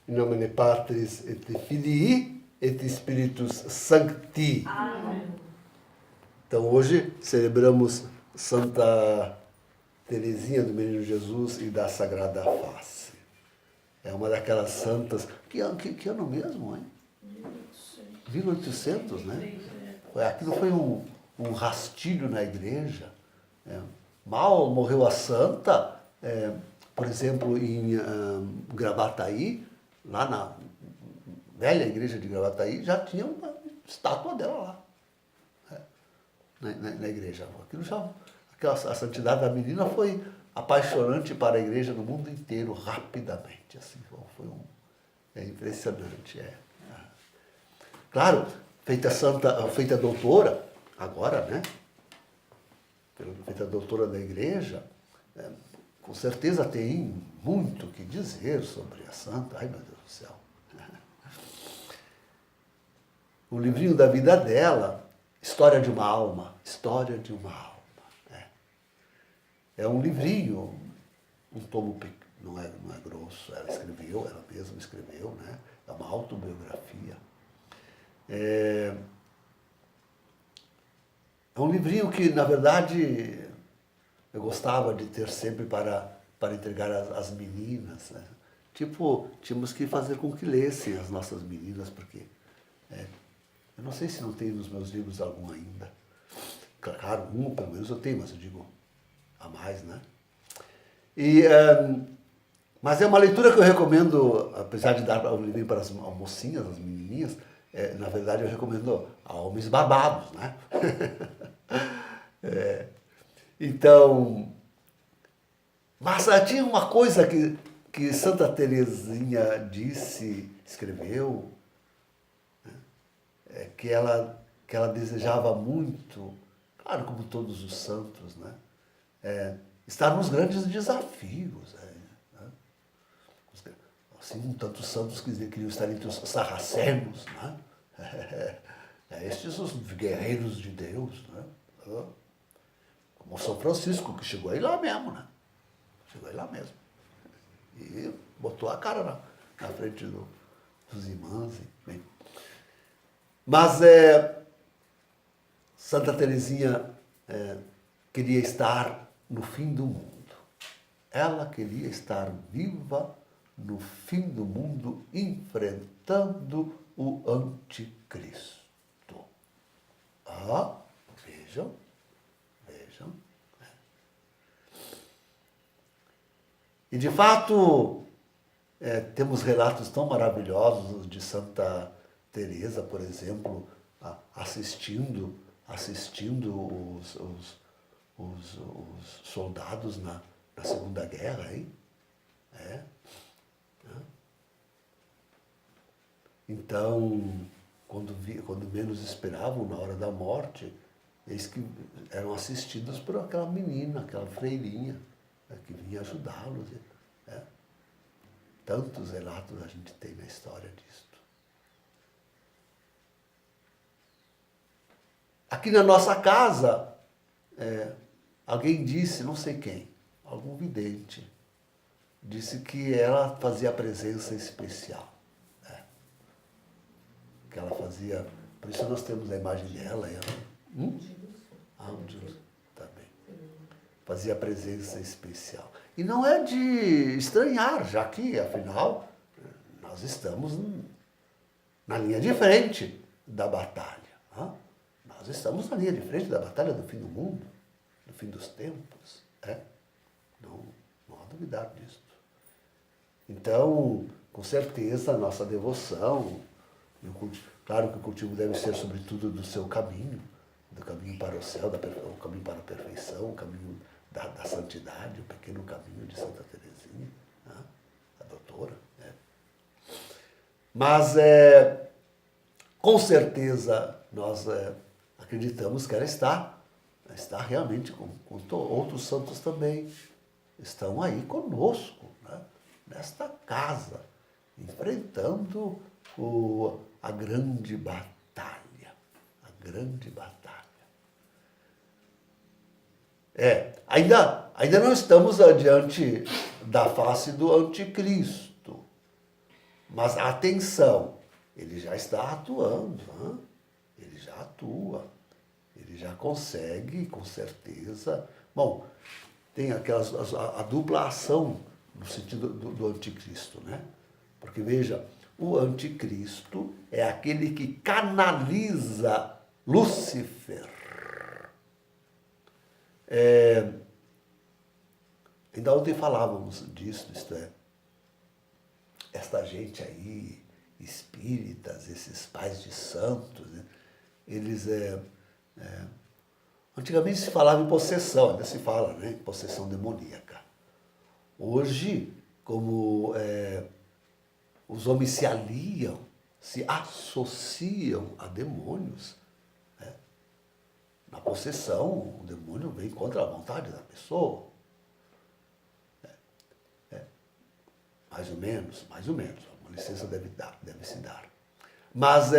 In nomine Patris et Filii et Spiritus Sancti. Amém. Então hoje celebramos Santa Teresinha do Menino Jesus e da Sagrada Face. É uma daquelas santas... Que ano mesmo, hein? 1800, né? Aquilo foi um rastilho na igreja. Mal morreu a santa, por exemplo, em Gravataí, lá na velha igreja de Gravataí, já tinha uma estátua dela lá, na igreja. A santidade da menina foi apaixonante para a igreja no mundo inteiro, rapidamente. Assim, é impressionante. Claro, feita doutora, agora, né? Feita doutora da igreja, com certeza tem muito o que dizer sobre a santa. Ai, meu Deus do céu. O livrinho da vida dela, História de uma Alma. História de uma Alma. É um livrinho, um tomo pequeno, não é grosso, ela mesma escreveu, né? É uma autobiografia. É um livrinho que, na verdade, eu gostava de ter sempre para entregar às meninas, né? Tipo, tínhamos que fazer com que lessem as nossas meninas, porque eu não sei se não tem nos meus livros algum ainda. Claro, pelo menos eu tenho, mas eu digo a mais, né? Mas é uma leitura que eu recomendo, apesar de dar o livrinho para as mocinhas, as menininhas, na verdade eu recomendo a homens barbados, né? Então, mas tinha uma coisa que Santa Teresinha escreveu, né? Que ela desejava muito, claro, como todos os santos, né? Estar nos grandes desafios. Né? Assim, tantos santos que queriam estar entre os sarracenos, né? Estes os guerreiros de Deus, né? Como São Francisco, que chegou aí lá mesmo, né? Chegou aí lá mesmo. E botou a cara na frente dos irmãos. Bem. Mas Santa Teresinha queria estar no fim do mundo. Ela queria estar viva no fim do mundo, enfrentando o anticristo. Vejam. E de fato, temos relatos tão maravilhosos de Santa Teresa, por exemplo, assistindo os soldados na Segunda Guerra, hein? Então, quando menos esperavam, na hora da morte, eles que eram assistidos por aquela menina, aquela freirinha, que vinha ajudá-los. Tantos relatos a gente tem na história disto. Aqui na nossa casa, alguém disse, não sei quem, algum vidente, disse que ela fazia presença especial. Que ela fazia, por isso nós temos a imagem dela. Também. Fazia presença especial. E não é de estranhar, já que, afinal, nós estamos na linha de frente da batalha. Nós estamos na linha de frente da batalha do fim do mundo, do fim dos tempos. Não há duvidar disso. Então, com certeza, a nossa devoção, claro que o cultivo deve ser, sobretudo, do seu caminho, do caminho para o céu, o caminho para a perfeição, o caminho da santidade, o pequeno caminho de Santa Teresinha, a doutora. Mas, com certeza, nós acreditamos que ela está realmente, com outros santos também, estão aí conosco, né? Nesta casa, enfrentando a grande batalha. A grande batalha. Ainda não estamos diante da face do anticristo, Mas atenção, ele já está atuando, né? Ele já atua, ele já consegue, com certeza. Bom, tem a dupla ação no sentido do anticristo, né? Porque veja, o anticristo é aquele que canaliza Lúcifer. Ainda ontem falávamos disso, isto é, esta gente aí, espíritas, esses pais de santos, né? Eles, antigamente se falava em possessão, ainda se fala, né, em possessão demoníaca. Hoje, como os homens se aliam, se associam a demônios, né? Na possessão, o demônio vem contra a vontade da pessoa. Mais ou menos, uma licença deve se dar. Mas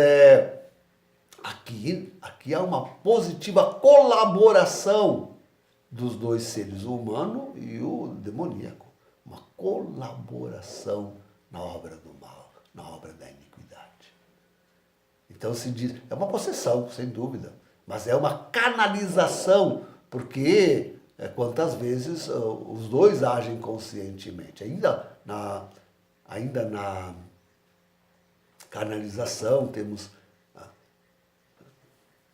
aqui há uma positiva colaboração dos dois seres, o humano e o demoníaco. Uma colaboração na obra do mal, na obra da iniquidade. Então se diz, é uma possessão, sem dúvida, mas é uma canalização, porque quantas vezes os dois agem conscientemente. Ainda na canalização temos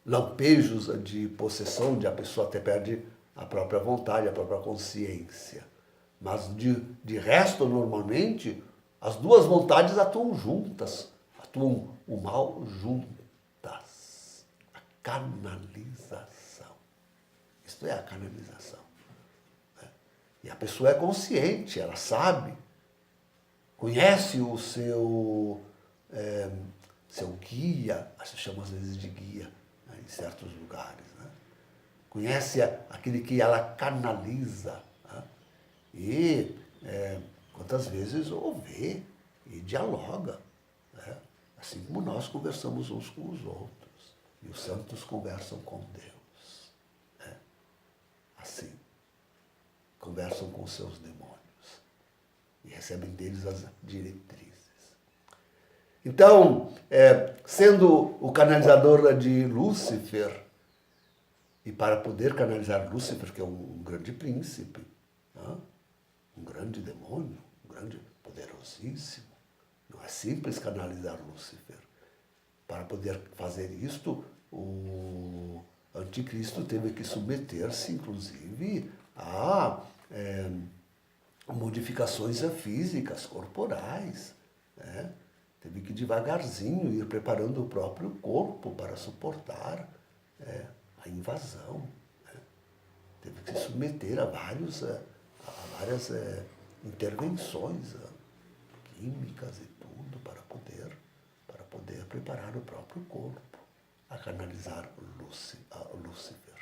lampejos de possessão, onde a pessoa até perde a própria vontade, a própria consciência. Mas de resto, normalmente, as duas vontades atuam juntas, atuam o mal juntas. A canalização. Isto é a canalização. E a pessoa é consciente, ela sabe, conhece o seu guia, se chama às vezes de guia, né, em certos lugares, né? Conhece aquele que ela canaliza, né? E quantas vezes ouve e dialoga, né? Assim como nós conversamos uns com os outros, e os santos conversam com Deus, né? Assim, conversam com seus demônios e recebem deles as diretrizes. Então, sendo o canalizador de Lúcifer, e para poder canalizar Lúcifer, que é um grande príncipe, né? Um grande demônio, um grande poderosíssimo, não é simples canalizar Lúcifer. Para poder fazer isto, o anticristo teve que submeter-se, inclusive, a modificações físicas, corporais, né? Teve que devagarzinho ir preparando o próprio corpo para suportar a invasão, né? Teve que se submeter a várias intervenções químicas e tudo para poder preparar o próprio corpo a canalizar Lúcifer,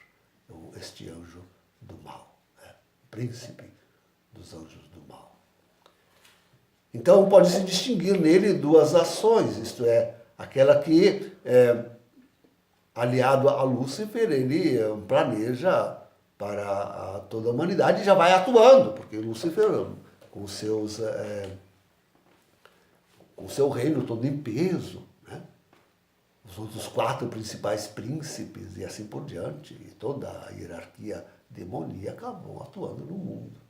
este anjo do mal, né? O príncipe dos anjos do mal. Então pode-se distinguir nele duas ações, isto é, aquela que, aliado a Lúcifer, ele planeja para toda a humanidade e já vai atuando, porque Lúcifer, com o seu reino todo em peso, né? Os outros 4 principais príncipes e assim por diante, e toda a hierarquia demoníaca vão atuando no mundo.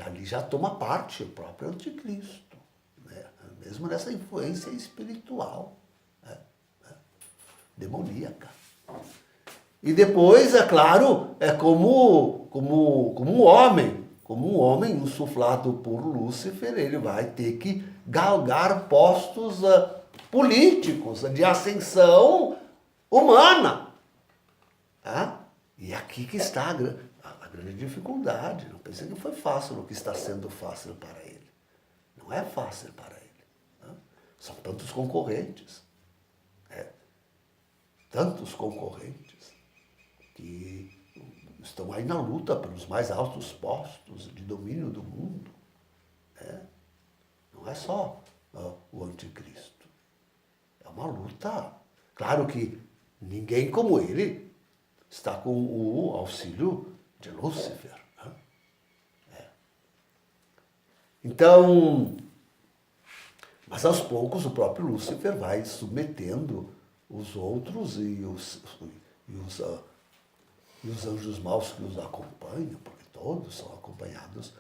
Ali já toma parte o próprio anticristo, né? Mesmo nessa influência espiritual, né? Demoníaca. E depois, é claro, como um homem insuflado por Lúcifer, ele vai ter que galgar postos políticos de ascensão humana. E aqui que está a grande dificuldade. Não pensei que foi fácil o que está sendo fácil para ele. Não é fácil para ele. Né? São tantos concorrentes. Tantos concorrentes que estão aí na luta pelos mais altos postos de domínio do mundo. Não é só o anticristo. É uma luta. Claro que ninguém como ele está com o auxílio de Lúcifer. Né? Então, Mas aos poucos o próprio Lúcifer vai submetendo os outros e os anjos maus que os acompanham, porque todos são acompanhados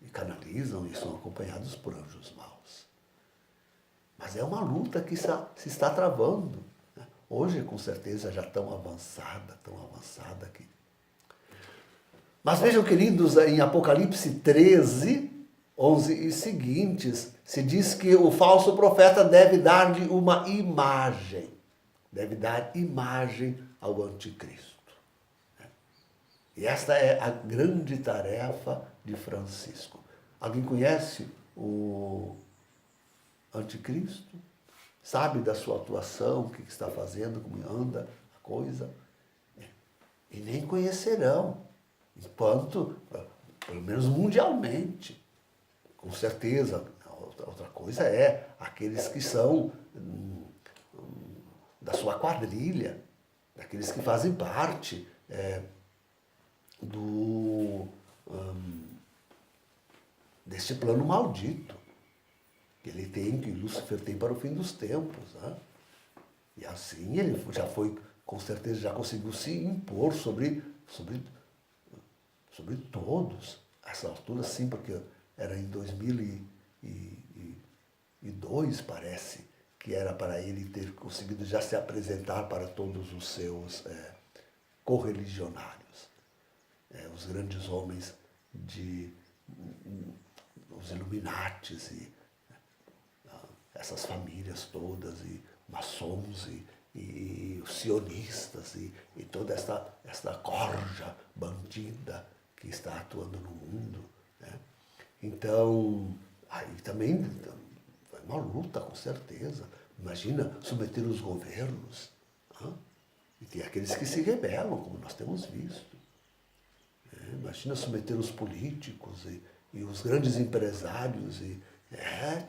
e canalizam e são acompanhados por anjos maus. Mas é uma luta que se está travando. Né? Hoje, com certeza, já tão avançada aqui. Mas vejam, queridos, em Apocalipse 13, 11 e seguintes, se diz que o falso profeta deve dar-lhe uma imagem. Deve dar imagem ao anticristo. E esta é a grande tarefa de Francisco. Alguém conhece o anticristo? Sabe da sua atuação, o que está fazendo, como anda a coisa? E nem conhecerão, enquanto, pelo menos mundialmente. Com certeza, outra coisa é aqueles que são da sua quadrilha, daqueles que fazem parte deste plano maldito que ele tem, que Lúcifer tem para o fim dos tempos. Né? E assim ele já foi, com certeza, já conseguiu se impor sobre todos. A essa altura, sim, porque era em 2002, parece, que era para ele ter conseguido já se apresentar para todos os seus correligionários. Os grandes homens os Illuminatis e essas famílias todas, e maçons e os sionistas e toda esta corja bandida que está atuando no mundo. Né? Então, aí também é uma luta, com certeza. Imagina submeter os governos. Né? E tem aqueles que se rebelam, como nós temos visto. Imagina submeter os políticos e os grandes empresários,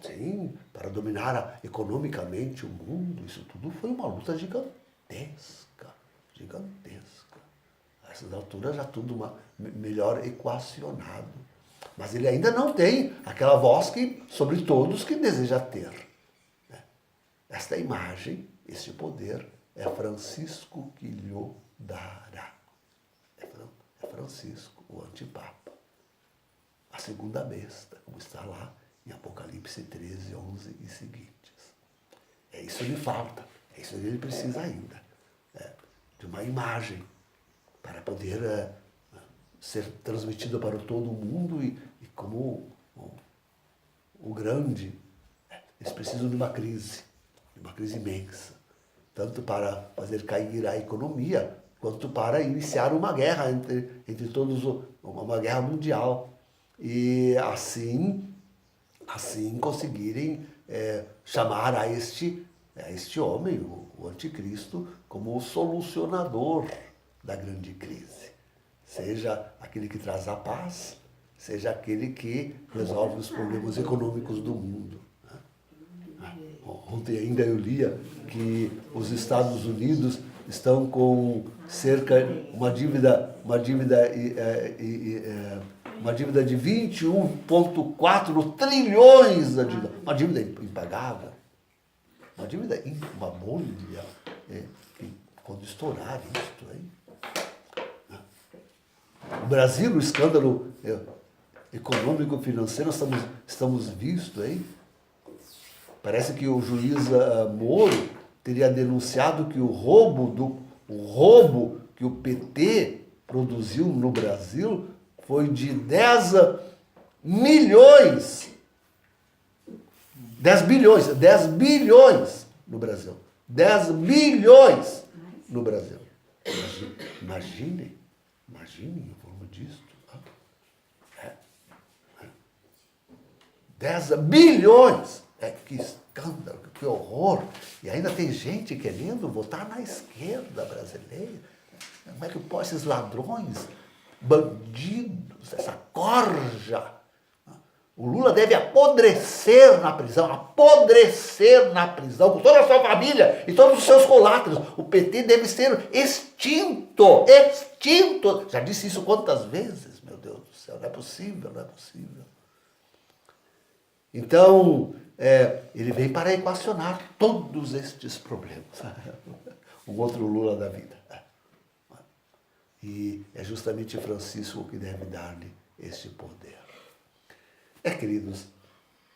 sim, para dominar economicamente o mundo. Isso tudo foi uma luta gigantesca. A essas alturas já tudo melhor equacionado. Mas ele ainda não tem aquela voz sobre todos que deseja ter. Esta imagem, este poder, é Francisco que lhe dará. É Francisco, o antipapa. A segunda besta, como está lá em Apocalipse 13, 11 e seguintes. É isso que lhe falta, é isso que ele precisa ainda. De uma imagem para poder ser transmitida para todo o mundo e como o grande. Eles precisam de uma crise imensa, tanto para fazer cair a economia, quanto para iniciar uma guerra entre todos, uma guerra mundial. E assim conseguirem chamar a este homem, o anticristo, como o solucionador da grande crise. Seja aquele que traz a paz, seja aquele que resolve os problemas econômicos do mundo. Ontem ainda eu lia que os Estados Unidos estão com uma dívida de 21,4 trilhões de dólares. Uma dívida impagável. Uma bolha. Quando estourar isto, hein? O Brasil, o escândalo econômico financeiro, estamos visto, hein? Parece que o juiz Moro teria denunciado que o roubo que o PT produziu no Brasil foi de 10 bilhões no Brasil. 10 bilhões no Brasil. Imaginem o volume disso. 10 bilhões! Que escândalo, que horror! E ainda tem gente querendo votar na esquerda brasileira. Como é que pode esses ladrões, bandidos, essa corja? O Lula deve apodrecer na prisão, com toda a sua família e todos os seus coláteros. O PT deve ser extinto. Já disse isso quantas vezes? Meu Deus do céu, não é possível. Então, ele vem para equacionar todos estes problemas. Um outro Lula da vida. E é justamente Francisco que deve dar-lhe este poder. Queridos,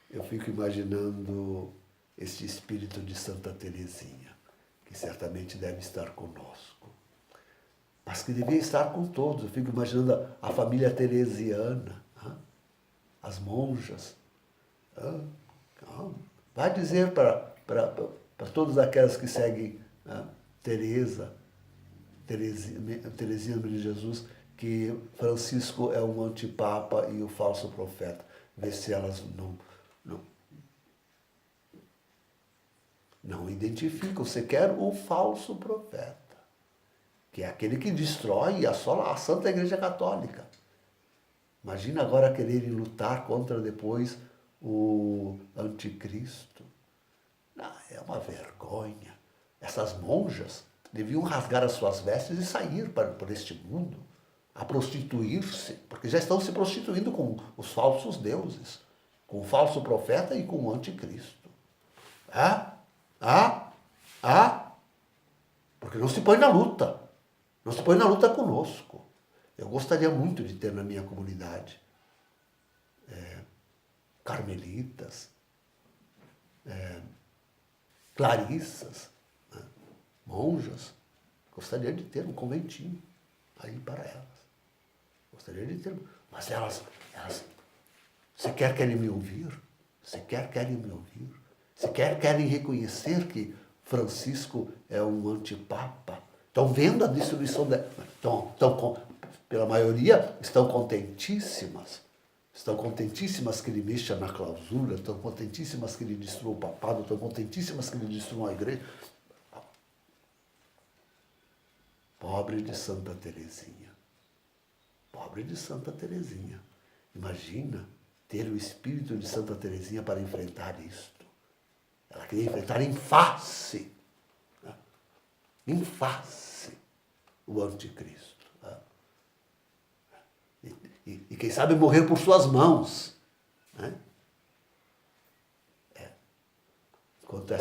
eu fico imaginando este espírito de Santa Teresinha, que certamente deve estar conosco, mas que devia estar com todos. Eu fico imaginando a família teresiana, as monjas. Vai dizer para todas aquelas que seguem Teresinha de Jesus, que Francisco é um antipapa e o falso profeta. Vê se elas não identificam sequer o falso profeta, que é aquele que destrói a Santa Igreja Católica. Imagina agora quererem lutar contra depois o anticristo. É uma vergonha. Essas monjas deviam rasgar as suas vestes e sair por este mundo, a prostituir-se, porque já estão se prostituindo com os falsos deuses, com o falso profeta e com o anticristo. Porque não se põe na luta. Não se põe na luta conosco. Eu gostaria muito de ter na minha comunidade carmelitas, clarissas, monjas. Gostaria de ter um conventinho aí para elas. Gostaria de ter. Mas elas sequer querem me ouvir. Sequer querem me ouvir. Sequer querem reconhecer que Francisco é um antipapa. Estão vendo a destruição dela. Pela maioria, estão contentíssimas. Estão contentíssimas que ele mexa na clausura, estão contentíssimas que ele destrua o papado, estão contentíssimas que ele destrua a igreja. Pobre de Santa Teresinha. Pobre de Santa Teresinha. Imagina ter o espírito de Santa Teresinha para enfrentar isto. Ela queria enfrentar em face o anticristo. E quem sabe morrer por suas mãos. Enquanto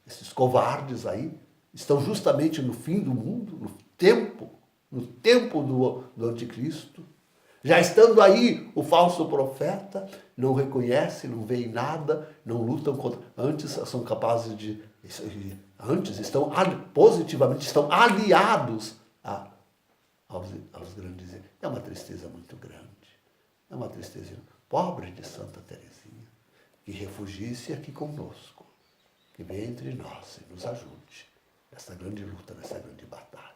esses covardes aí estão justamente no fim do mundo, no tempo do anticristo, já estando aí o falso profeta, não reconhece, não vê em nada, não lutam contra. Antes são capazes de. Antes estão positivamente, estão aliados aos grandes. É uma tristeza muito grande. É uma tristeza. Pobre de Santa Teresinha, que refugie-se aqui conosco, que venha entre nós e nos ajude nessa grande luta, nessa grande batalha.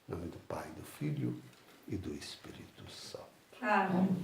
Em nome do Pai, do Filho e do Espírito Santo. Amém.